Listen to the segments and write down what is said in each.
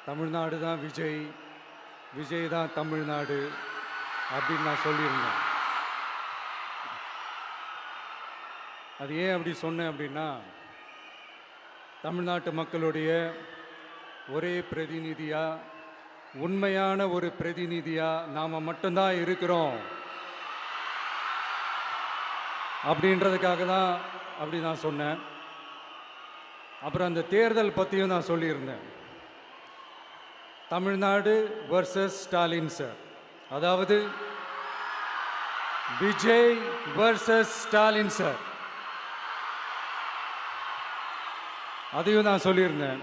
தமிழ்நாடு தான் விஜய், விஜய் தான் தமிழ்நாடு அப்படின்னு நான் சொல்லியிருந்தேன். அது ஏன் அப்படி சொன்னேன் அப்படின்னா, தமிழ்நாட்டு மக்களுடைய ஒரே பிரதிநிதியாக, உண்மையான ஒரு பிரதிநிதியாக நாம் மட்டும்தான் இருக்கிறோம் அப்படின்றதுக்காக தான் அப்படி நான் சொன்னேன். அப்புறம் அந்த தேர்தல் பற்றியும் நான் சொல்லியிருந்தேன். தமிழ்நாடு வர்சஸ் ஸ்டாலின் சார், அதாவது விஜய் வர்சஸ் ஸ்டாலின் சார், அதையும் நான் சொல்லியிருந்தேன்.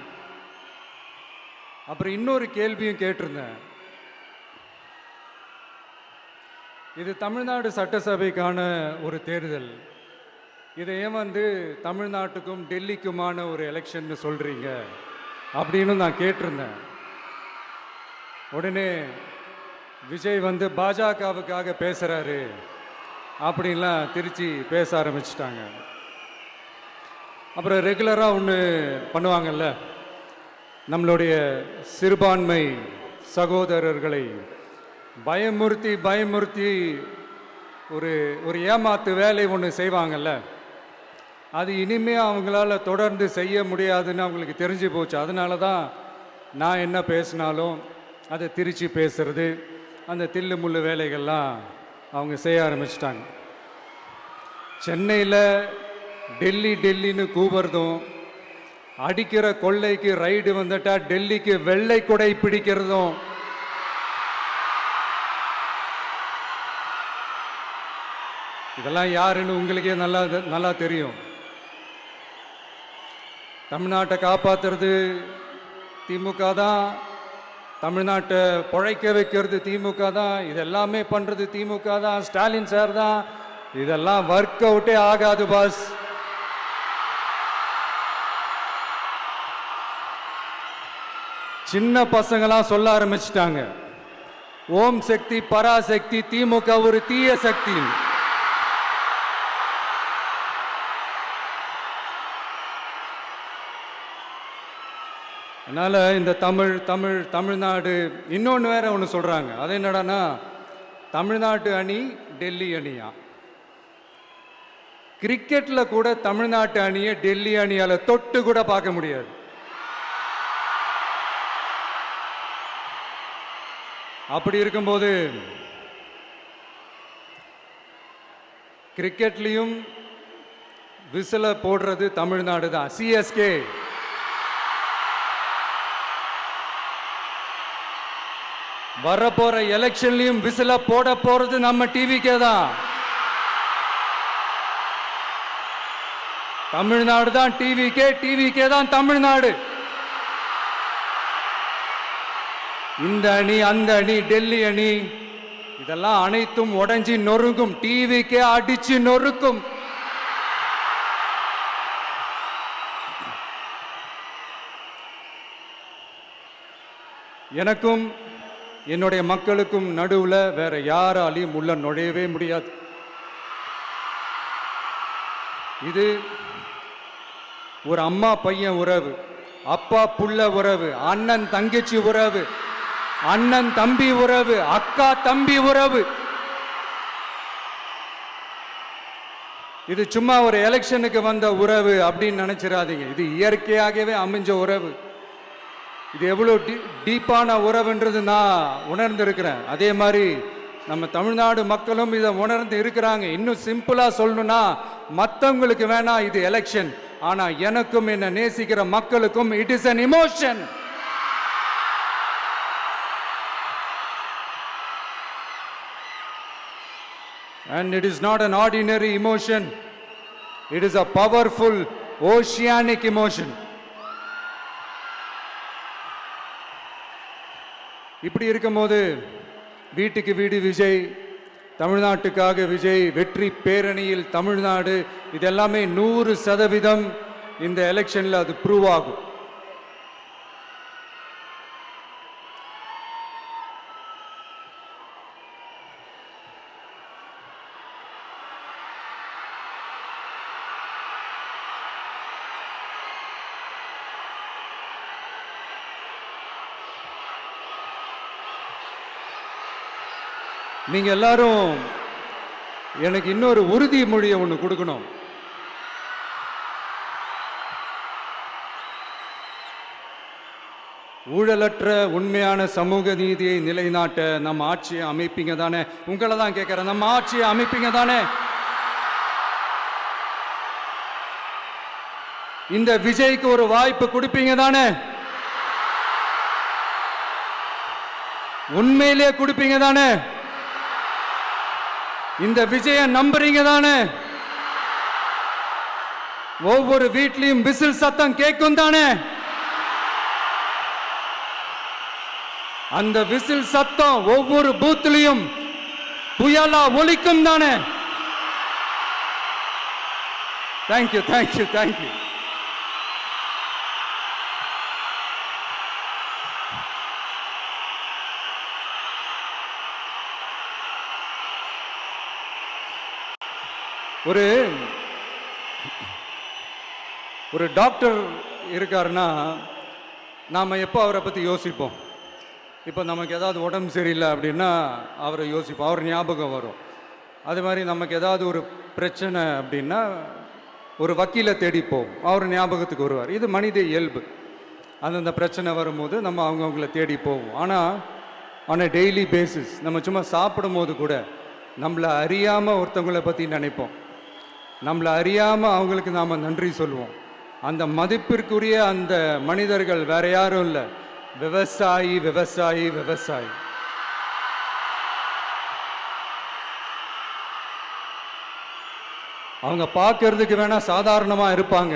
அப்புறம் இன்னொரு கேள்வியும் கேட்டிருந்தேன். இது தமிழ்நாடு சட்டசபைக்கான ஒரு தேர்தல், இதை ஏன் தமிழ்நாட்டுக்கும் டெல்லிக்குமான ஒரு எலெக்ஷன் சொல்கிறீங்க அப்படின்னு நான் கேட்டிருந்தேன். உடனே விஜய் பாஜகவுக்காக பேசுகிறாரு அப்படின்லாம் திருச்சி பேச ஆரம்பிச்சிட்டாங்க. அப்புறம் ரெகுலராக ஒன்று பண்ணுவாங்கல்ல, நம்மளுடைய சிறுபான்மை சகோதரர்களை பயமுறுத்தி பயமுறுத்தி ஒரு ஏமாத்து வேலை ஒன்று செய்வாங்கல்ல, அது இனிமே அவங்களால தொடர்ந்து செய்ய முடியாதுன்னு அவங்களுக்கு தெரிஞ்சு போச்சு. அதனால தான் நான் என்ன பேசினாலும் அதை திருச்சி பேசுறது, அந்த தில்லு முள்ளு வேலைகள்லாம் அவங்க செய்ய ஆரம்பிச்சிட்டாங்க. சென்னையில் டெல்லி டெல்லின்னு கூவுறதும், அடிக்கிற கொள்ளைக்கு ரைடு வந்துட்டா டெல்லிக்கு வெள்ளை கொடை பிடிக்கிறதும், இதெல்லாம் யாருன்னு உங்களுக்கே நல்லா தெரியும். தமிழ்நாட்டை காப்பாற்றுறது திமுக தான், தமிழ்நாட்டை பிழைக்க வைக்கிறது திமுக தான், இதெல்லாமே பண்ணுறது திமுக தான், ஸ்டாலின் சார் தான். இதெல்லாம் ஒர்க் அவுட்டே ஆகாது பாஸ். சின்ன பசங்களாம் சொல்ல ஆரம்பிச்சிட்டாங்க, ஓம் சக்தி பராசக்தி, திமுக ஒரு தீய சக்தி. அதனால இந்த தமிழ்நாடு இன்னொன்று வேற ஒன்று சொல்றாங்க. அது என்னடான்னா, தமிழ்நாட்டு அணி டெல்லி அணியா. கிரிக்கெட்ல கூட தமிழ்நாட்டு அணியை டெல்லி அணியால தொட்டு கூட பார்க்க முடியாது. அப்படி இருக்கும்போது கிரிக்கெட்லையும் விசில போடுறது தமிழ்நாடு தான், சிஎஸ்கே. வரப்போற எலெக்ஷன்லயும் விசில போட போறது நம்ம டிவிக்கே தான். தமிழ்நாடு தான் டிவிக்கே, டிவிக்கே தான் தமிழ்நாடு. இந்த அணி அந்த அணி டெல்லி அணி இதெல்லாம் அனைத்தும் உடைஞ்சி நொறுங்கும், டிவிக்கே அடிச்சு நொறுக்கும். எனக்கும் என்னுடைய மக்களுக்கும் நடுவில் வேற யாராலையும் உள்ள நுழையவே முடியாது. இது ஒரு அம்மா பையன் உறவு, அப்பா புள்ள உறவு, அண்ணன் தங்கச்சி உறவு, அண்ணன் தம்பி உறவு, அக்கா தம்பி உறவு. இது சும்மா ஒரு எலெக்ஷனுக்கு வந்த உறவு அப்படின்னு நினைச்சிடாதீங்க. இது இயற்கையாகவே அமைஞ்ச உறவு. இது எவ்வளோ டீப்பான உறவுன்றது நான் உணர்ந்திருக்கிறேன். அதே மாதிரி நம்ம தமிழ்நாடு மக்களும் இதை உணர்ந்து இருக்கிறாங்க. இன்னும் சிம்பிளா சொல்லணும்னா, மற்றவங்களுக்கு வேணா இது எலெக்ஷன், ஆனா எனக்கும் என்ன நேசிக்கிற மக்களுக்கும் it is an emotion. And it is not an ordinary emotion. It is a powerful oceanic emotion. இப்படி இருக்கும்போது வீட்டுக்கு வீடு விஜய், தமிழ்நாட்டுக்காக விஜய், வெற்றி பேரணியில் தமிழ்நாடு, இதெல்லாமே 100% இந்த எலெக்ஷன்ல அது ப்ரூவ் ஆகும். நீங்க எல்லாரும் எனக்கு இன்னொரு உறுதிமொழியை ஒன்று கொடுக்கணும். ஊழலற்ற உண்மையான சமூக நீதியை நிலைநாட்ட நம்ம ஆட்சியை அமைப்பீங்க தானே? உங்களை தான் கேட்கிறேன், நம்ம ஆட்சியை அமைப்பீங்க தானே? இந்த விஜய்க்கு ஒரு வாய்ப்பு கொடுப்பீங்க தானே? உண்மையிலே கொடுப்பீங்க தானே? இந்த விஜய நம்புறீங்க தானே? ஒவ்வொரு வீட்லயும் விசில் சத்தம் கேட்கும் தானே? அந்த விசில் சத்தம் ஒவ்வொரு பூத்திலையும் புயலா ஒலிக்கும் தானே? Thank you, thank you, thank you. ஒரு டாக்டர் இருக்காருன்னா நாம் எப்போ அவரை பற்றி யோசிப்போம்? இப்போ நமக்கு ஏதாவது உடம்பு சரியில்லை அப்படின்னா அவரை யோசிப்போம், அவர் ஞாபகம் வரும். அது மாதிரி நமக்கு ஏதாவது ஒரு பிரச்சனை அப்படின்னா ஒரு வக்கீலை தேடிப்போம், அவர் ஞாபகத்துக்கு வருவார். இது மனித இயல்பு. அந்தந்த பிரச்சனை வரும்போது நம்ம அவங்கவுங்கள தேடி போவோம். ஆனால் ஆன் அ டெய்லி பேசிஸ் நம்ம சும்மா சாப்பிடும் போது கூட நம்மளை அறியாமல் ஒருத்தவங்களை பற்றி நினைப்போம், நம்மளை அறியாமல் அவங்களுக்கு நாம் நன்றி சொல்லுவோம். அந்த மதிப்பிற்குரிய அந்த மனிதர்கள் வேற யாரும் இல்லை, விவசாயி, விவசாயி, விவசாயி. அவங்க பார்க்கறதுக்கு வேணா சாதாரணமாக இருப்பாங்க,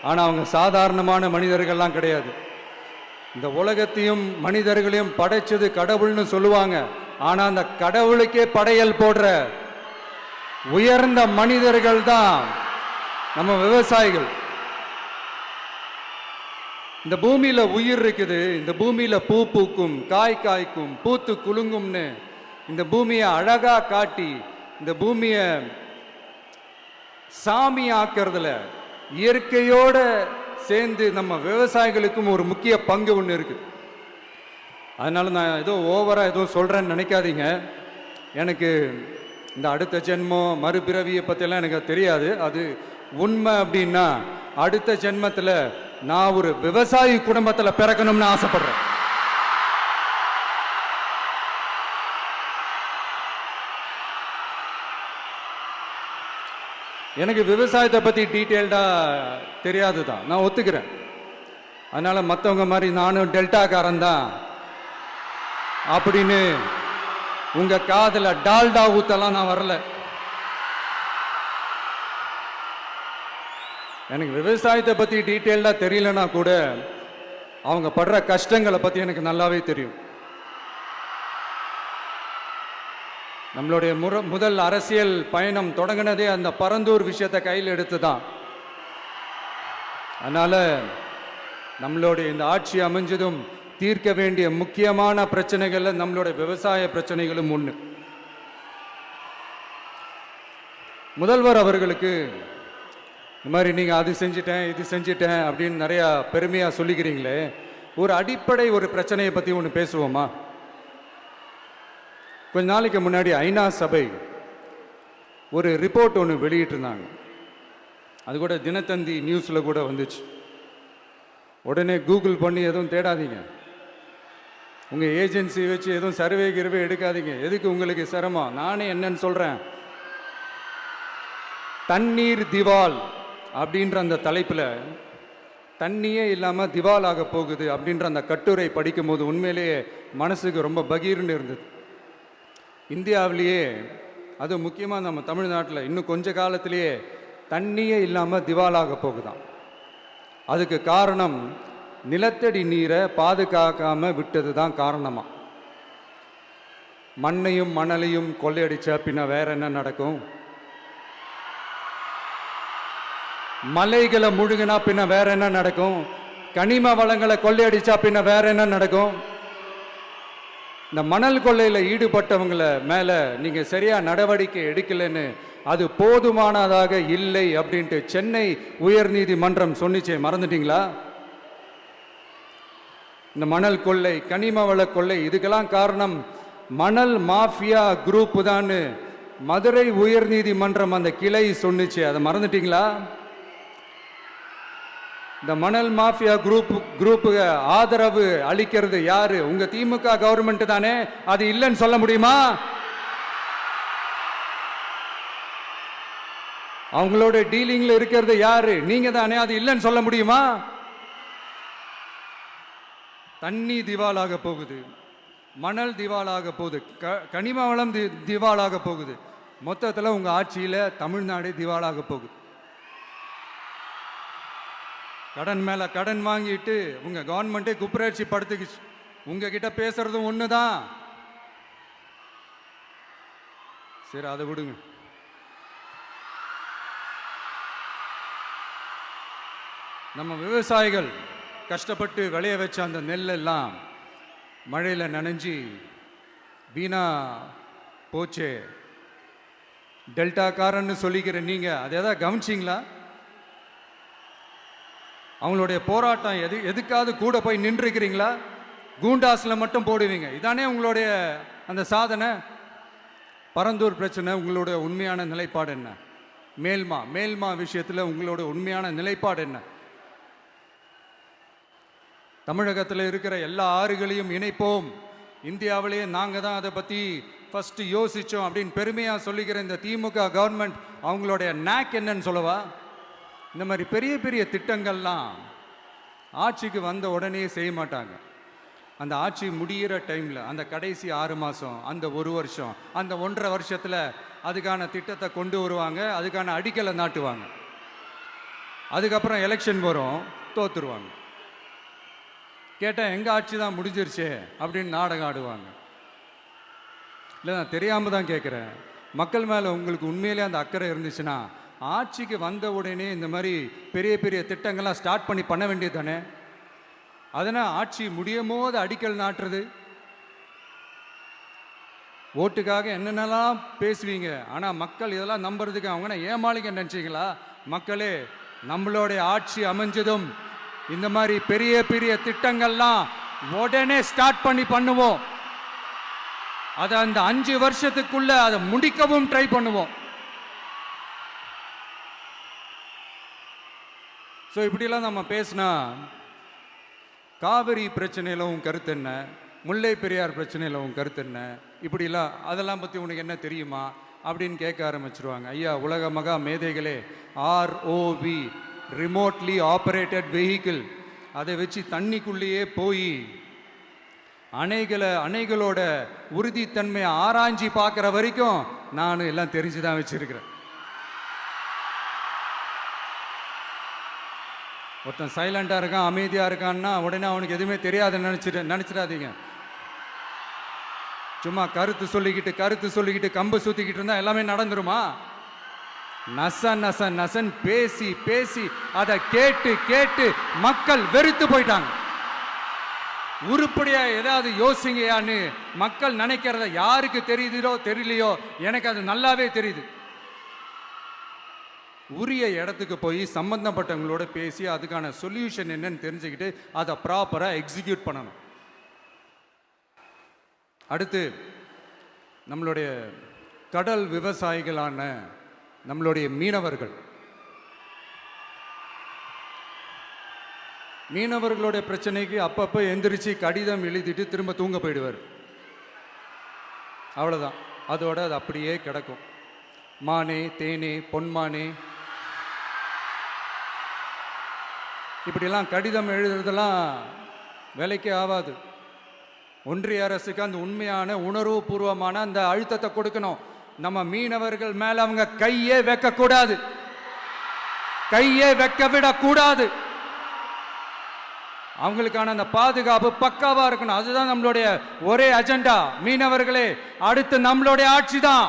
ஆனால் அவங்க சாதாரணமான மனிதர்கள்லாம் கிடையாது. இந்த உலகத்தையும் மனிதர்களையும் படைச்சது கடவுள்னு சொல்லுவாங்க, ஆனால் அந்த கடவுளுக்கே படையல் போடுற உயர்ந்த மனிதர்கள் தான் நம்ம விவசாயிகள். இந்த பூமியில உயிர் இருக்குது, இந்த பூமியில பூ பூக்கும், காய் காய்க்கும், பூத்து குலுங்கும்னு இந்த பூமியை அழகா காட்டி இந்த பூமியை சாமி ஆக்கிறதுல இயற்கையோட சேர்ந்து நம்ம விவசாயிகளுக்கும் ஒரு முக்கிய பங்கு ஒன்று இருக்குது. அதனால நான் ஏதோ ஓவரா ஏதோ சொல்றேன்னு நினைக்காதீங்க. எனக்கு இந்த அடுத்த ஜென்மம் மறுபிறவியை பற்றியெல்லாம் எனக்கு தெரியாது. அது உண்மை அப்படின்னா அடுத்த ஜென்மத்தில் நான் ஒரு விவசாயி குடும்பத்தில் பிறக்கணும்னு ஆசைப்படுறேன். எனக்கு விவசாயத்தை பற்றி டீட்டெயில்டாக தெரியாது தான், நான் ஒத்துக்கிறேன். அதனால் மற்றவங்க மாதிரி நானும் டெல்டாக்காரன் தான் அப்படின்னு உங்கள் காதில் டால்டா ஊத்தலாம் நான் வரல. எனக்கு விவசாயத்தை பற்றி டீட்டெயில்டாக தெரியலனா கூட அவங்க படுற கஷ்டங்களை பற்றி எனக்கு நல்லாவே தெரியும். நம்மளுடைய முதல் அரசியல் பயணம் தொடங்கினதே அந்த பரந்தூர் விஷயத்தை கையில் எடுத்து தான். அதனால் நம்மளுடைய இந்த ஆட்சி அமைஞ்சதும் தீர்க்க வேண்டிய முக்கியமான பிரச்சனைகள்ல நம்மளுடைய விவசாய பிரச்சனைகளும் ஒன்று. முதல்வர் அவர்களுக்கு இந்த மாதிரி நீங்கள் அது செஞ்சிட்டேன் இது செஞ்சிட்டேன் அப்படின்னு நிறையா பெருமையாக சொல்லிக்கிறீங்களே, ஒரு அடிப்படை ஒரு பிரச்சனையை பற்றி ஒன்று பேசுவோமா? கொஞ்ச நாளைக்கு முன்னாடி ஐநா சபை ஒரு ரிப்போர்ட் ஒன்று வெளியிட்டிருந்தாங்க. அது கூட தினத்தந்தி நியூஸில் கூட வந்துச்சு. உடனே கூகுள் பண்ணி எதுவும் தேடாதீங்க, உங்கள் ஏஜென்சி வச்சு எதுவும் சர்வே கிருவே எடுக்காதீங்க. எதுக்கு உங்களுக்கு சிரமம்? நானே என்னன்னு சொல்கிறேன். தண்ணீர் திவால் அப்படின்ற அந்த தலைப்பில் தண்ணியே இல்லாமல் திவால் ஆக போகுது அப்படின்ற அந்த கட்டுரை படிக்கும் போது உண்மையிலேயே மனசுக்கு ரொம்ப பகீர்னு இருந்தது. இந்தியாவிலேயே அது முக்கியமாக நம்ம தமிழ்நாட்டில் இன்னும் கொஞ்ச காலத்திலேயே தண்ணியே இல்லாமல் திவாலாக போகுதான். அதுக்கு காரணம் நிலத்தடி நீரை பாதுகாக்காமல் விட்டது தான் காரணமா. மண்ணையும் மணலையும் கொள்ளையடிச்சா பின்ன வேற என்ன நடக்கும்? மலைகளை முழுகினா பின்ன வேற என்ன நடக்கும்? கனிம வளங்களை கொள்ளையடிச்சா பின்ன வேற என்ன நடக்கும்? இந்த மணல் கொள்ளையில் ஈடுபட்டவங்களை மேலே நீங்கள் சரியாக நடவடிக்கை எடுக்கலைன்னு அது போதுமானதாக இல்லை அப்படின்ட்டு சென்னை உயர்நீதிமன்றம் சொன்னிச்சே, மறந்துட்டீங்களா? இந்த மணல் கொள்ளை, கனிம வள கொள்ளை, இதுக்கெல்லாம் காரணம் மணல் மாஃபியா குரூப் தான் மதுரை உயர்நீதிமன்றம் அந்த கிளை சொன்னுச்சு. அதை மறந்துட்டீங்களா? இந்த மணல் மாஃபியா குரூப்புக்கு ஆதரவு அளிக்கிறது யாரு? உங்க திமுக கவர்மெண்ட் தானே. அது இல்லைன்னு சொல்ல முடியுமா? அவங்களோட டீலிங்ல இருக்கிறது யாரு? நீங்க தானே. அது இல்லைன்னு சொல்ல முடியுமா? தண்ணி திவாலாக போகுது, மணல் திவாலாக போகுது, கனிம வளம் திவாலாக போகுது. மொத்தத்தில் உங்க ஆட்சியில தமிழ்நாடு திவாலாக போகுது. கடன் மேல கடன் வாங்கிட்டு உங்க கவர்மெண்ட்டே குப்பராட்சி படுத்துக்குச்சு. உங்ககிட்ட பேசுறதும் ஒண்ணுதான். சரி, அதை விடுங்க. நம்ம விவசாயிகள் கஷ்டப்பட்டு விளைய வச்ச அந்த நெல்லெல்லாம் மழையில் நனைஞ்சி வீணா போச்சே. டெல்டாக்காரன்னு சொல்லிக்கிற நீங்க அதை எதாவது கவனிச்சிங்களா? அவங்களுடைய போராட்டம் எதுக்காவது கூட போய் நின்றுக்கிறீங்களா? கூண்டாஸில் மட்டும் போடுவீங்க. இதானே உங்களுடைய அந்த சாதனை. பரந்தூர் பிரச்சனை உங்களுடைய உண்மையான நிலைப்பாடு என்ன? மேல்மா விஷயத்தில் உங்களோட உண்மையான நிலைப்பாடு என்ன? தமிழகத்தில் இருக்கிற எல்லா ஆறுகளையும் இணைப்போம், இந்தியாவிலேயே நாங்கள் தான் அதை பற்றி ஃபஸ்ட்டு யோசித்தோம் அப்படின்னு பெருமையாக சொல்லிக்கிற இந்த திமுக கவர்மெண்ட் அவங்களுடைய நாக் என்னன்னு சொல்லவா? இந்த மாதிரி பெரிய பெரிய திட்டங்கள்லாம் ஆட்சிக்கு வந்த உடனே செய்ய மாட்டாங்க. அந்த ஆட்சி முடிகிற டைமில், அந்த கடைசி 6 மாதம், அந்த 1 வருஷம், அந்த 1.5 வருஷத்தில் அதுக்கான திட்டத்தை கொண்டு வருவாங்க, அதுக்கான அடிக்கலை நாட்டுவாங்க. அதுக்கப்புறம் எலெக்ஷன் வரும், தோத்துருவாங்க. கேட்டால் எங்கள் ஆட்சி தான் முடிஞ்சிருச்சே அப்படின்னு நாடகம் ஆடுவாங்க. இல்லை, நான் தெரியாமல் தான் கேட்குறேன். மக்கள் மேலே உங்களுக்கு உண்மையிலே அந்த அக்கறை இருந்துச்சுன்னா ஆட்சிக்கு வந்த உடனே இந்த மாதிரி பெரிய பெரிய திட்டங்கள்லாம் ஸ்டார்ட் பண்ண வேண்டியது தானே. அதனால் ஆட்சி முடியும் போது அடிக்கல் நாட்டுறது. ஓட்டுக்காக என்னென்னலாம் பேசுவீங்க, ஆனால் மக்கள் இதெல்லாம் நம்புறதுக்கு அவங்க ஏமாளிங்க நினச்சிங்களா? மக்களே, நம்மளுடைய ஆட்சி அமைஞ்சதும் இந்த மாதிரி பெரிய பெரிய திட்டங்கள்லாம் உடனே ஸ்டார்ட் பண்ணுவோம். அதை அந்த 5 வருஷத்துக்குள்ள அதை முடிக்கவும் ட்ரை பண்ணுவோம். ஸோ இப்படிலாம் நம்ம பேசினா காவிரி பிரச்சனையில் உன் கருத்து என்ன, முல்லை பெரியார் பிரச்சனையில் உன் கருத்து என்ன, இப்படிலாம் அதெல்லாம் பற்றி உனக்கு என்ன தெரியுமா அப்படின்னு கேட்க ஆரம்பிச்சிருவாங்க. ஐயா, உலக மகா மேதைகளே, ROV, ரிமோட்லி ஆப்ரேட்டட் வெஹிக்கிள், அதை வச்சு தண்ணிக்குள்ளேயே போய் அணைகளோட உறுதித்தன்மையை ஆராய்ச்சி பார்க்குற வரைக்கும் நான் எல்லாம் தெரிஞ்சு தான் வச்சிருக்கிறேன். ஒருத்தன் சைலண்டாக இருக்கான், அமைதியாக இருக்கான்னா உடனே அவனுக்கு எதுவுமே தெரியாதுன்னு நினச்சிடாதீங்க. சும்மா கருத்து சொல்லிக்கிட்டு கம்பு சுற்றிக்கிட்டு இருந்தால் எல்லாமே நடந்துருமா? நசன் பேசி அதை கேட்டு மக்கள் வெறுத்து போயிட்டாங்க. உருப்படியா ஏதாவது யோசிங்கயான்னு மக்கள் நினைக்கிறத யாருக்கு தெரியுதோ தெரியலையோ, எனக்கு அது நல்லாவே தெரியுது. உரிய இடத்துக்கு போய் சம்பந்தப்பட்டவங்களோட பேசி அதுக்கான சொல்யூஷன் என்னன்னு தெரிஞ்சுக்கிட்டு அதை ப்ராப்பராக எக்ஸிக்யூட் பண்ணணும். அடுத்து, நம்மளுடைய கடல் விவசாயிகளான நம்மளுடைய மீனவர்களுடைய பிரச்சனைக்கு அப்பப்போ எந்திரிச்சு கடிதம் எழுதிட்டு திரும்ப தூங்க போயிடுவார். அவ்வளோதான், அதோட அது அப்படியே கிடக்கும். மானே தேனே பொன்மானே இப்படிலாம் கடிதம் எழுதுறதெல்லாம் வேலைக்கே ஆகாது. ஒன்றிய அரசுக்கு அந்த உண்மையான உணர்வுபூர்வமான அந்த அழுத்தத்தை கொடுக்கணும். நம்ம மீனவர்கள் மேல அவங்க கையே வைக்கக்கூடாது, கையே வைக்க விடக்கூடாது. அவங்களுக்கான அந்த பாதுகாப்பு பக்காவா இருக்கணும். அதுதான் நம்மளுடைய ஒரே அஜெண்டா. மீனவர்களே, அடுத்து நம்மளுடைய ஆட்சி தான்.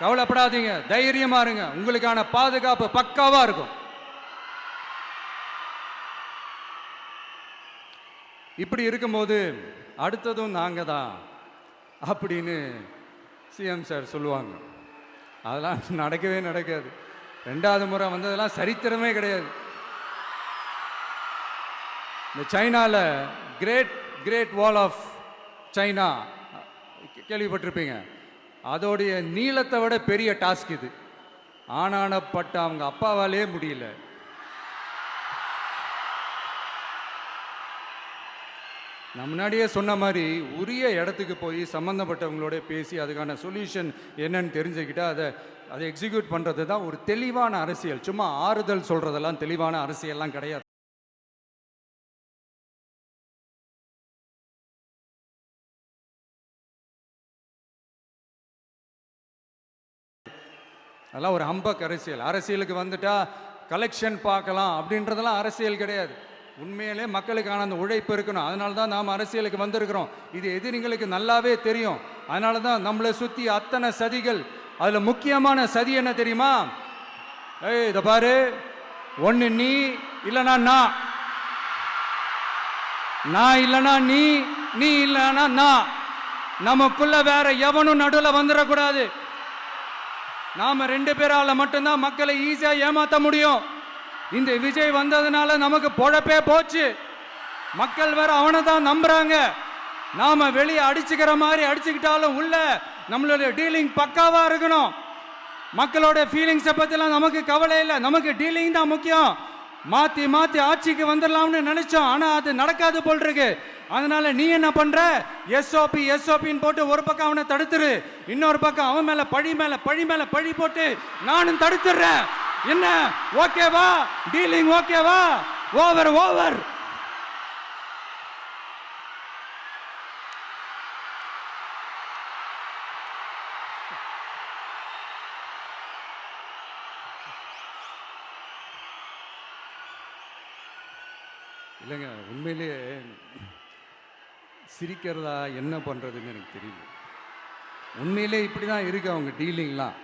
கவலைப்படாதீங்க, தைரியமா இருங்க. உங்களுக்கான பாதுகாப்பு பக்காவா இருக்கும். இப்படி இருக்கும்போது அடுத்ததும் நாங்க தான் அப்படின்னு சிஎம் சார் சொல்லுவாங்க. அதெல்லாம் நடக்கவே நடக்காது. 2வது முறை வந்ததெல்லாம் சரித்திரமே கிடையாது. இந்த சைனாவில் great great wall of China கேள்விப்பட்டிருப்பீங்க. அதோடைய நீளத்தை விட பெரிய டாஸ்க் இது. ஆனானப்பட்ட அவங்க அப்பாவாலே முடியல. நான் முன்னாடியே சொன்ன மாதிரி உரிய இடத்துக்கு போய் சம்மந்தப்பட்டவங்களோட பேசி அதுக்கான சொல்யூஷன் என்னன்னு தெரிஞ்சுக்கிட்டா அதை எக்ஸிக்யூட் பண்ணுறது தான் ஒரு தெளிவான அரசியல். சும்மா ஆறுதல் சொல்கிறதெல்லாம் தெளிவான அரசியல்லாம் கிடையாது. அதெல்லாம் ஒரு ஹம்பக் அரசியல். அரசியலுக்கு வந்துட்டா கலெக்ஷன் பார்க்கலாம் அப்படின்றதெல்லாம் அரசியல் கிடையாது. உண்மையிலே மக்களுக்கான அந்த உழைப்பு இருக்கணும். அதனால தான் நாம் அரசியலுக்கு வந்திருக்கிறோம். இது எதிரிங்களுக்கு நல்லாவே தெரியும். அதனால தான் நம்மளை சுற்றி அத்தனை சதிகள். அதில் முக்கியமான சதி என்ன தெரியுமா? இதை பாரு, ஒன்று நீ இல்லைனா நான் இல்லைனா நீ இல்லைனா நான். நமக்குள்ள வேற எவனும் நடுவில் வந்துடக்கூடாது. நாம 2 பேரால மட்டும்தான் மக்களை ஈஸியா ஏமாத்த முடியும். இந்த விஜய் வந்ததுனால நமக்கு பொழப்பே போச்சு. மக்கள் வேற அவனை தான் நம்புறாங்க. நாம வெளியே அடிச்சுக்கிற மாதிரி அடிச்சுக்கிட்டாலும் உள்ள நம்மளுடைய டீலிங் பக்காவா இருக்கணும். மக்களோட ஃபீலிங்ஸை பத்திலாம் நமக்கு கவலை இல்லை. நமக்கு டீலிங் தான் முக்கியம். மாத்தி மாத்தி ஆட்சிக்கு வந்துடலாம்னு நினைச்சோம். ஆனா அது நடக்காது போல் இருக்கு. அதனால நீ என்ன பண்ற? எஸ்ஓபின்னு போட்டு ஒரு பக்கம் அவனை தடுத்துரு, இன்னொரு பக்கம் அவன் மேல பழி போட்டு நானும் தடுத்துறேன். என்ன ஓகேவா? டீலிங் ஓகேவா? ஓவர். இல்லைங்க, உண்மையிலேயே சிரிக்கிறதா என்ன பண்ணுறதுன்னு எனக்கு தெரியல. உண்மையிலே இப்படி தான் இருக்கு அவங்க டீலிங்லாம்.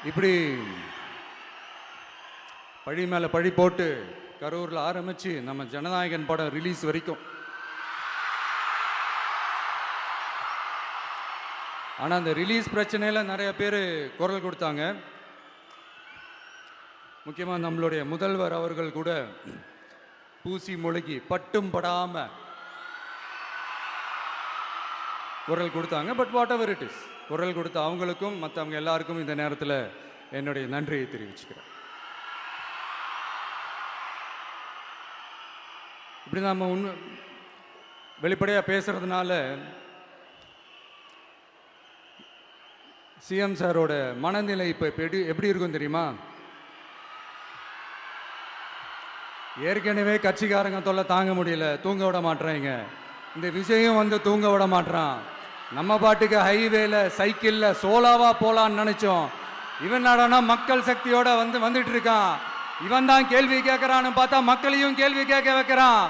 இப்படி பழி மேலே பழி போட்டு கரூரில் ஆரம்பித்து நம்ம ஜனநாயகன் படம் ரிலீஸ் வரைக்கும். ஆனால் அந்த ரிலீஸ் பிரச்சனையில் நிறைய பேர் குரல் கொடுத்தாங்க. முக்கியமாக நம்மளுடைய முதல்வர் அவர்கள் கூட பூசி முழுகி பட்டும் படாமல் குரல் கொடுத்தாங்க. But what ever it is, குரல் கொடுத்த அவங்களுக்கும் மற்றவங்க எல்லாருக்கும் இந்த நேரத்தில் என்னுடைய நன்றியை தெரிவிச்சுக்கிறேன். இப்படி நம்ம வெளிப்படையாக பேசுறதுனால சிஎம் சாரோட மனநிலை இப்போ எப்படி இருக்கும் தெரியுமா? ஏற்கனவே கட்சிக்காரங்க தொல்லை தாங்க முடியல, தூங்க விட மாட்டேறாங்க. இந்த விஜயும் வந்து தூங்க விட மாட்டான். நம்ம பாட்டுக்கு ஹைவேல சைக்கிளில் சோலாவா போலான்னு நினைச்சோம். இவன் நாடானா மக்கள் சக்தியோட வந்துட்டு இருக்கான். இவன் தான் கேள்வி கேட்கறான்னு பார்த்தா மக்களையும் கேள்வி கேட்க வைக்கிறான்.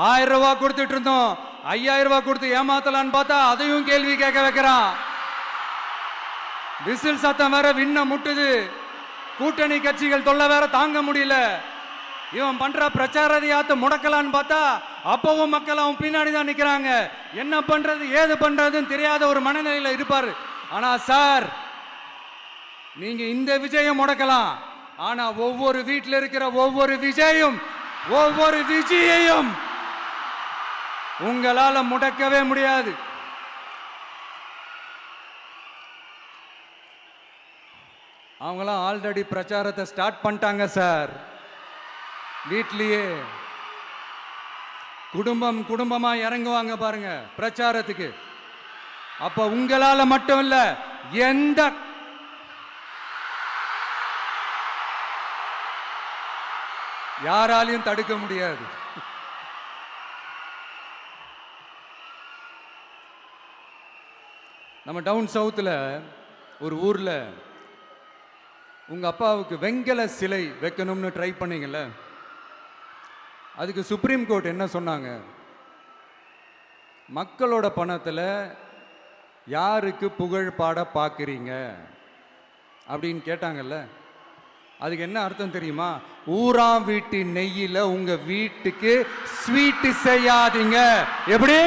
1000 ரூபாய் கொடுத்துட்டு இருந்தோம், 5000 ரூபாய் கொடுத்து ஏமாத்தலான்னு பார்த்தா அதையும் கேள்வி கேட்க வைக்கிறான். விசில் சத்தம் வேற விண்ண முட்டுது. கூட்டணி கட்சிகள் தொல்லை வேற தாங்க முடியல. இவன் பண்ற பிரச்சாரத்தையாத்த முடக்கலான்னு பார்த்தா அப்பவும் மக்கள் அவன் பின்னாடி தான் நிக்கிறாங்க. என்ன பண்றது ஏது பண்றதுன்னு தெரியாத ஒரு மனநிலையில இருப்பாரு. ஆனா சார், நீங்க இந்த விஜயம் முடக்கலாம். ஆனா ஒவ்வொரு வீட்டில் இருக்கிற ஒவ்வொரு விஜயையும் உங்களால முடக்கவே முடியாது. அவங்களாம் ஆல்ரெடி பிரச்சாரத்தை ஸ்டார்ட் பண்ணிட்டாங்க சார். வீட்லயே குடும்பமா இறங்குவாங்க பாருங்க பிரச்சாரத்துக்கு. அப்ப உங்களால மட்டும் இல்ல, எந்த யாராலையும் தடுக்க முடியாது. நம்ம டவுன் சவுத்தில் ஒரு ஊரில் உங்க அப்பாவுக்கு வெங்கல சிலை வைக்கணும்னு ட்ரை பண்ணீங்கல்ல, அதுக்கு சுப்ரீம் கோர்ட் என்ன சொன்னாங்க? மக்களோட பணத்தில் யாருக்கு புகழ் பாட பார்க்குறீங்க? அப்படின்னு கேட்டாங்கல்ல, அதுக்கு என்ன அர்த்தம் தெரியுமா? ஊராம் வீட்டு நெய்யில உங்க வீட்டுக்கு ஸ்வீட் செய்யாதீங்க. எப்படி?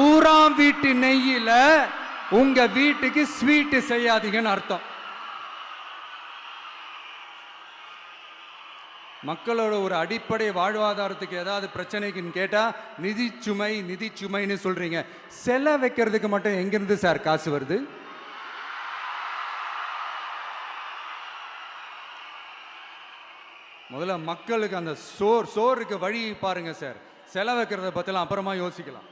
ஊராம் வீட்டு நெய்யில உங்க வீட்டுக்கு ஸ்வீட் செய்யாதீங்கன்னு அர்த்தம். மக்களோட ஒரு அடிப்படை வாழ்வாதாரத்துக்கு ஏதாவது பிரச்சனைக்குன்னு கேட்டா நிதி சுமைன்னு சொல்றீங்க. செல வைக்கிறதுக்கு மட்டும் எங்கிருந்து சார் காசு வருது? முதல்ல மக்களுக்கு அந்த சோறுக்கு வழி பாருங்க சார். செலவைக்கிறத பத்திலாம் அப்புறமா யோசிக்கலாம்.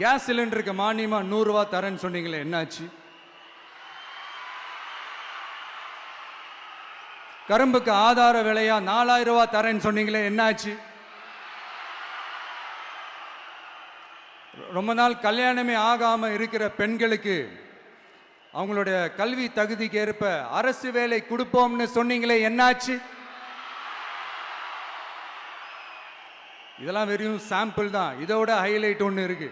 கேஸ் சிலிண்டருக்கு மானியமா 100 ரூபாய் தரேன்னு சொன்னீங்களே, என்னாச்சு? கரும்புக்கு ஆதார விலையா 4000 ரூபாய் தரேன்னு சொன்னீங்களே, என்னாச்சு? ரொம்ப நாள் கல்யாணமே ஆகாம இருக்கிற பெண்களுக்கு அவங்களுடைய கல்வி தகுதிக்கு ஏற்ப அரசு வேலை கொடுப்போம்னு சொன்னீங்களே, என்னாச்சு? இதெல்லாம் வெறும் சாம்பிள் தான். இதோட ஹைலைட் ஒன்று இருக்கு.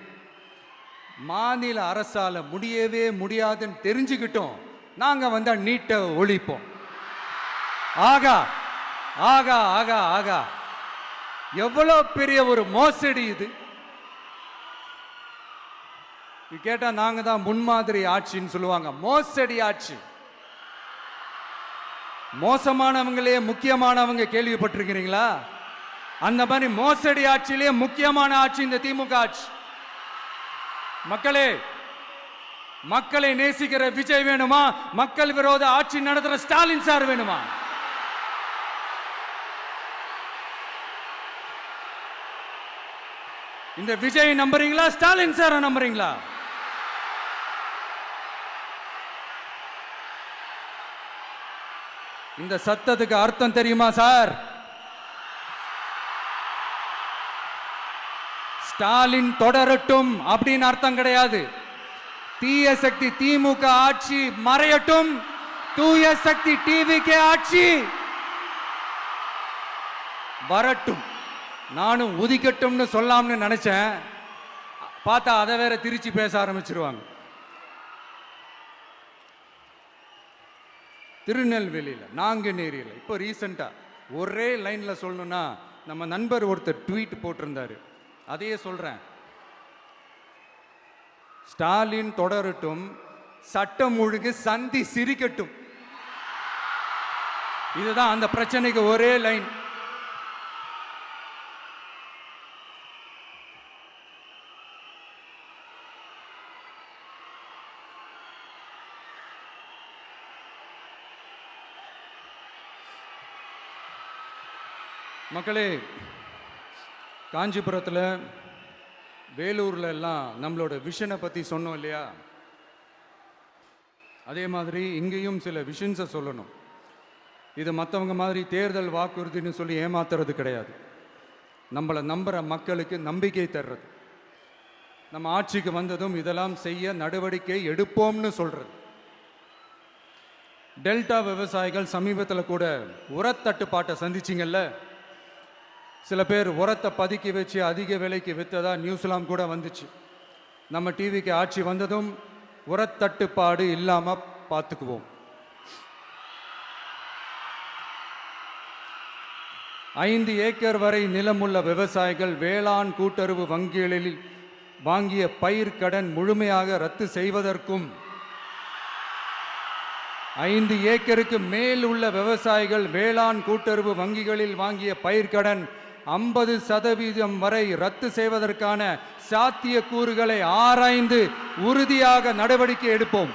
மாநில அரசால முடியவே முடியாதுன்னு தெரிஞ்சுக்கிட்டோம், நாங்க வந்தா நீட்டை ஒழிப்போம். ஆகா ஆகா ஆகா ஆகா, எவ்வளவு பெரிய ஒரு மோசடி இது! கேட்டா நாங்க தான் முன்மாதிரி ஆட்சின்னு சொல்லுவாங்க. மோசடி ஆட்சி. மோசமானவங்களே முக்கியமானவங்க கேள்விப்பட்டிருக்கிறீங்களா? அந்த மாதிரி மோசடி ஆட்சியிலே முக்கியமான ஆட்சி இந்த திமுக ஆட்சி. மக்களே, மக்களை நேசிக்கிற விஜய் வேணுமா? மக்கள் விரோத ஆட்சி நடத்துற ஸ்டாலின் சார் வேணுமா? இந்த விஜய் நம்புறீங்களா, ஸ்டாலின் சார் நம்புறீங்களா? இந்த சத்தத்துக்கு அர்த்தம் தெரியுமா சார்? ஸ்டாலின் தொடரட்டும் அப்படின்னு அர்த்தம் கிடையாது. தீய சக்தி திமுக ஆட்சி மறையட்டும், தூய சக்தி டிவிகே ஆட்சி வரட்டும். நானும் உதிக்கட்டும்னு சொல்லாம்னு நினைச்சேன், பார்த்தா அதை வேற திருச்சி பேச ஆரம்பிச்சிருவாங்க. திருநெல்வேலியில், நாங்குநேரியில் இப்போ ரீசெண்டா ஒரே லைன்ல சொல்லணும்னா, நம்ம நண்பர் ஒருத்தர் ட்வீட் போட்டிருந்தாரு, அதையே சொல்றேன். ஸ்டாலின் தொடரட்டும், சட்டம் ஒழுங்கு சந்தி சிரிக்கட்டும். இதுதான் அந்த பிரச்சனைக்கு ஒரே லைன். மக்களே, காஞ்சிபுரத்தில், வேலூர்ல எல்லாம் நம்மளோட விஷனை பற்றி சொன்னோம் இல்லையா? அதே மாதிரி இங்கேயும் சில விஷன்ஸை சொல்லணும். இது மற்றவங்க மாதிரி தேர்தல் வாக்குறுதின்னு சொல்லி ஏமாத்துறது கிடையாது. நம்மளை நம்புகிற மக்களுக்கு நம்பிக்கை தர்றது. நம்ம ஆட்சிக்கு வந்ததும் இதெல்லாம் செய்ய நடவடிக்கை எடுப்போம்னு சொல்றது. டெல்டா விவசாயிகள் சமீபத்தில் கூட உரத்தட்டுப்பாட்டை சந்திச்சிங்கல்ல. சில பேர் உரத்தை பதுக்கி வச்சு அதிக விலைக்கு விற்றதா நியூஸ்லாம் கூட வந்துச்சு. நம்ம டிவிக்கு ஆட்சி வந்ததும் உரத்தட்டுப்பாடு இல்லாம பார்த்துக்குவோம். 5 ஏக்கர் வரை நிலமுள்ள விவசாயிகள் வேளாண் கூட்டுறவு வங்கிகளில் வாங்கிய பயிர் கடன் முழுமையாக ரத்து செய்வதற்கும், 5 ஏக்கருக்கு மேல் உள்ள விவசாயிகள் வேளாண் கூட்டுறவு வங்கிகளில் வாங்கிய பயிர்க்கடன் 50% வரை ரத்து செய்வதற்கான சாத்திய கூறுகளை ஆராய்ந்து உறுதியாக நடவடிக்கை எடுப்போம்.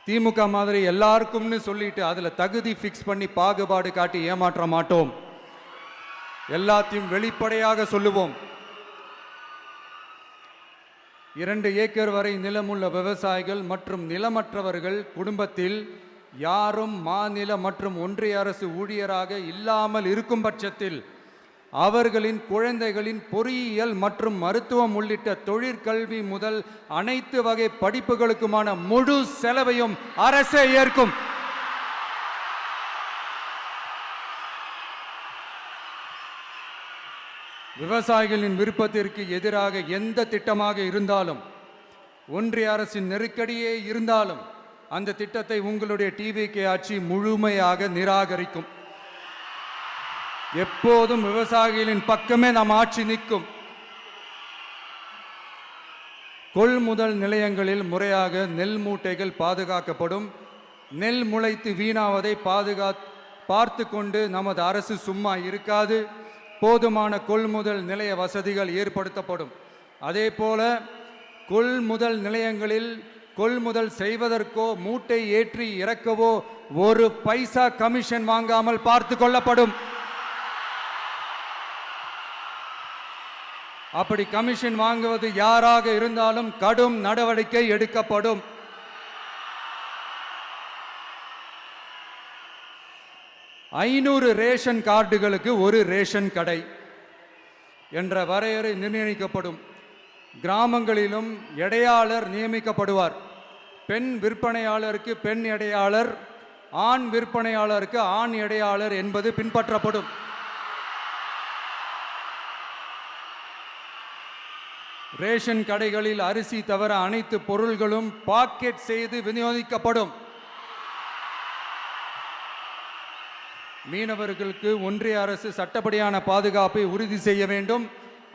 திமுக மாதிரி எல்லாருக்கும்னு சொல்லிட்டு அதுல தகுதி ஃபிக்ஸ் பண்ணி பாகுபாடு காட்டி ஏமாற்ற மாட்டோம். எல்லாத்தையும் வெளிப்படையாக சொல்லுவோம். 2 ஏக்கர் வரை நிலமுள்ள விவசாயிகள் மற்றும் நிலமற்றவர்கள் குடும்பத்தில் யாரும் மாநில மற்றும் ஒன்றிய அரசு ஊழியராக இல்லாமல் இருக்கும் பட்சத்தில் அவர்களின் குழந்தைகளின் பொறியியல் மற்றும் மருத்துவம் உள்ளிட்ட தொழிற்கல்வி முதல் அனைத்து வகை படிப்புகளுக்குமான முழு செலவையும் அரசே ஏற்கும். விவசாயிகளின் விருப்பத்திற்கு எதிராக எந்த திட்டமாக இருந்தாலும், ஒன்றிய அரசின் நெருக்கடியே இருந்தாலும் அந்த திட்டத்தை உங்களுடைய டிவிகே ஆட்சி முழுமையாக நிராகரிக்கும். எப்போதும் விவசாயிகளின் பக்கமே நம் ஆட்சி நிற்கும். கொள்முதல் நிலையங்களில் முறையாக நெல் மூட்டைகள் பாதுகாக்கப்படும். நெல் முளைத்து வீணாவதை பார்த்து கொண்டு நமது அரசு சும்மா இருக்காது. போதுமான கொள்முதல் நிலைய வசதிகள் ஏற்படுத்தப்படும். அதே போல கொள்முதல் நிலையங்களில் கொள்முதல் செய்வதற்கோ மூட்டை ஏற்றி இறக்கவோ ஒரு பைசா கமிஷன் வாங்காமல் பார்த்து கொள்ளப்படும். அப்படி கமிஷன் வாங்குவது யாராக இருந்தாலும் கடும் நடவடிக்கை எடுக்கப்படும். ஐநூறு ரேஷன் கார்டுகளுக்கு ஒரு ரேஷன் கடை என்ற வரையறை நிர்ணயிக்கப்படும். கிராமங்களிலும் எடையாளர் நியமிக்கப்படுவார். பெண் விற்பனையாளருக்கு பெண் எடையாளர், ஆண் விற்பனையாளருக்கு ஆண் எடையாளர் என்பது பின்பற்றப்படும். ரேஷன் கடைகளில் அரிசி தவிர அனைத்து பொருள்களும் பாக்கெட் செய்து விநியோகிக்கப்படும். மீனவர்களுக்கு ஒன்றிய அரசு சட்டப்படியான பாதுகாப்பை உறுதி செய்ய வேண்டும்.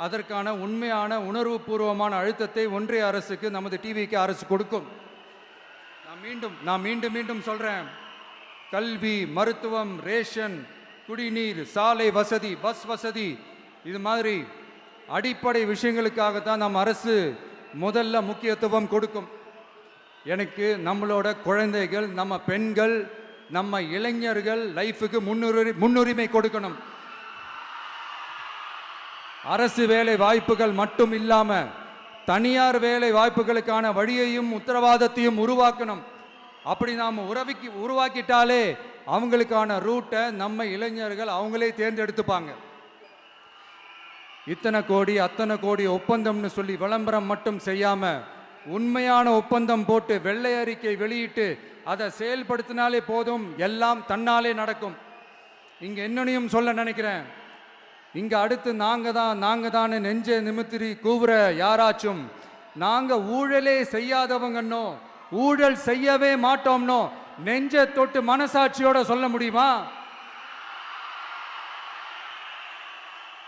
அதற்கான உண்மையான உணர்வுபூர்வமான அழுத்தத்தை ஒன்றிய அரசுக்கு நமது டிவிக்கு அரசு கொடுக்கும். நான் மீண்டும் சொல்றேன், கல்வி, மருத்துவம், ரேஷன், குடிநீர், சாலை வசதி, பஸ் வசதி, இது மாதிரி அடிப்படை விஷயங்களுக்காகத்தான் நம் அரசு முதல்ல முக்கியத்துவம் கொடுக்கும். எனக்கு நம்மளோட குழந்தைகள், நம்ம பெண்கள், நம்ம இளைஞர்கள் லைஃபுக்கு முன்னுரிமை கொடுக்கணும். அரசு வேலை வாய்ப்புகள் மட்டும் இல்லாம தனியார் வேலை வாய்ப்புகளுக்கான வழியையும் உத்தரவாதத்தையும் உருவாக்கணும். அப்படி நாம் உருவாக்கிட்டாலே அவங்களுக்கான ரூட்டை நம்ம இளைஞர்கள் அவங்களே தேர்ந்தெடுத்துப்பாங்க. இத்தனை கோடி அத்தனை கோடி ஒப்பந்தம்னு சொல்லி விளம்பரம் மட்டும் செய்யாம உண்மையான ஒப்பந்தம் போட்டு வெள்ளை அறிக்கை வெளியிட்டு அதை செயல்படுத்தினாலே போதும், எல்லாம் தன்னாலே நடக்கும். இங்க என்னனையும் சொல்ல நினைக்கிறேன், இங்க அடுத்து நாங்க தான் நெஞ்சை நிமித்திரி கூவுற யாராச்சும் நாங்க ஊழலே செய்யாதவங்கன்னோ ஊழல் செய்யவே மாட்டோம்னோ நெஞ்சை தொட்டு மனசாட்சியோட சொல்ல முடியுமா?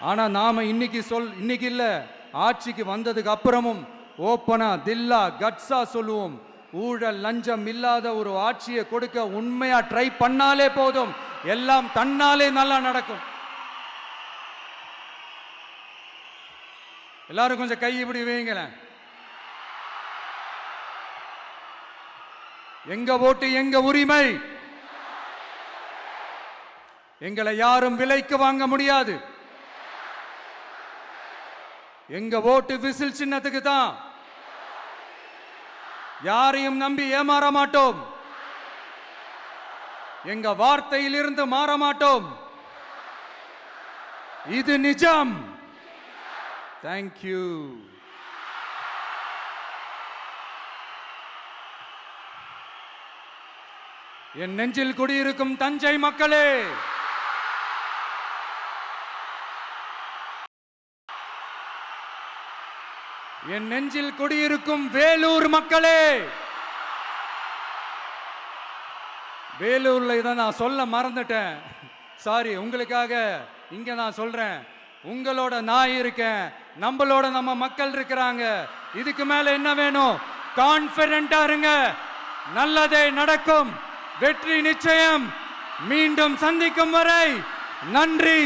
ஆனா நாம இன்னைக்கு இல்ல, ஆட்சிக்கு வந்ததுக்கு அப்புறமும் ஓப்பனா தில்லா கட்ஸா சொல்லுவோம், ஊழல் லஞ்சம் இல்லாத ஒரு ஆட்சியை கொடுக்க உண்மையா ட்ரை பண்ணாலே போதும், எல்லாம் தன்னாலே நல்லா நடக்கும். எல்லாரும் கொஞ்சம் கை இப்படி வைங்களேன். எங்க ஓட்டு எங்க உரிமை, எங்களை யாரும் விலைக்கு வாங்க முடியாது. எங்க ஓட்டு விசில் சின்னத்துக்கு தான். யாரையும் நம்பி ஏமாற மாட்டோம். எங்க வார்த்தையிலிருந்து மாற மாட்டோம். இது நிஜம். தேங்க்யூ. என் நெஞ்சில் குடியிருக்கும் தஞ்சை மக்களே, என் நெஞ்சில் குடியிருக்கும் வேலூர் மக்களே, வேலூர்ல இதை நான் சொல்ல மறந்துட்டேன், சாரி. உங்களுக்காக இங்க நான் சொல்றேன், உங்களோட நான் இருக்கேன், நம்மளோட நம்ம மக்கள் இருக்கிறாங்க. இதுக்கு மேல என்ன வேணும்? கான்பிடென்ட்டா இருங்க, நல்லதே நடக்கும், வெற்றி நிச்சயம். மீண்டும் சந்திக்கும் வரை நன்றி.